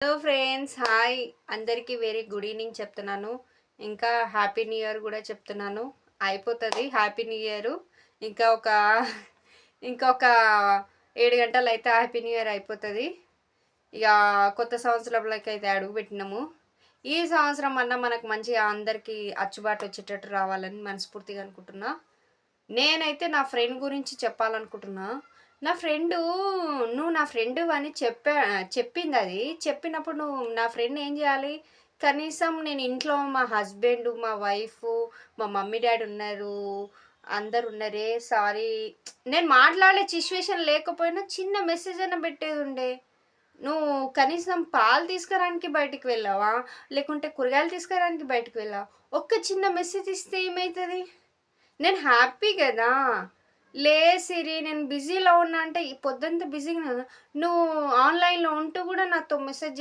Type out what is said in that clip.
Hello friends, hi. అందరికీ very good evening చెప్తున్నాను. ఇంకా హ్యాపీ న్యూ ఇయర్ కూడా చెప్తున్నాను. అయిపోతుంది హ్యాపీ న్యూ ఇయర్. ఇంకా ఒక ఇంకా ఒక 7 గంటలు అయితే హ్యాపీ న్యూ ఇయర్ అయిపోతుంది. ఇక కొత్త సంవత్సరంలోకి అయితే అడుగు పెట్టినాము. ఈ సంవత్సరం అన్నా మనకు మంచిగా అందరికీ అచ్చుబాటు వచ్చేటట్టు రావాలని మనస్ఫూర్తిగా అనుకుంటున్నా. నేనైతే నా ఫ్రెండ్ గురించి చెప్పాలనుకుంటున్నా. నా ఫ్రెండు నువ్వు నా ఫ్రెండు అని చెప్పిందది. చెప్పినప్పుడు నువ్వు నా ఫ్రెండ్ ఏం జేయాలి? కనీసం నేను ఇంట్లో మా హస్బెండు, మా వైఫు, మా మమ్మీ, డ్యాడీ ఉన్నారు. అందరున్నరే. సారీ, నేను మాట్లాడే సిచ్యువేషన్ లేకపోయినా చిన్న మెసేజ్ అన్నా పెట్టేదుండే. నువ్వు కనీసం పాలు తీసుకురానికి బయటికి వెళ్ళావా? లేకుంటే కూరగాయలు తీసుకురానికి బయటికి వెళ్ళావా? ఒక్క చిన్న మెసేజ్ ఇస్తే ఏమైతది? నేను హ్యాపీ గదా! లే సిరి, నేను బిజీలో ఉన్నా అంటే ఈ పొద్దంతా బిజీగానే ఉన్నా. నువ్వు ఆన్‌లైన్‌లో ఉంటూ గూడా నాతో మెసేజ్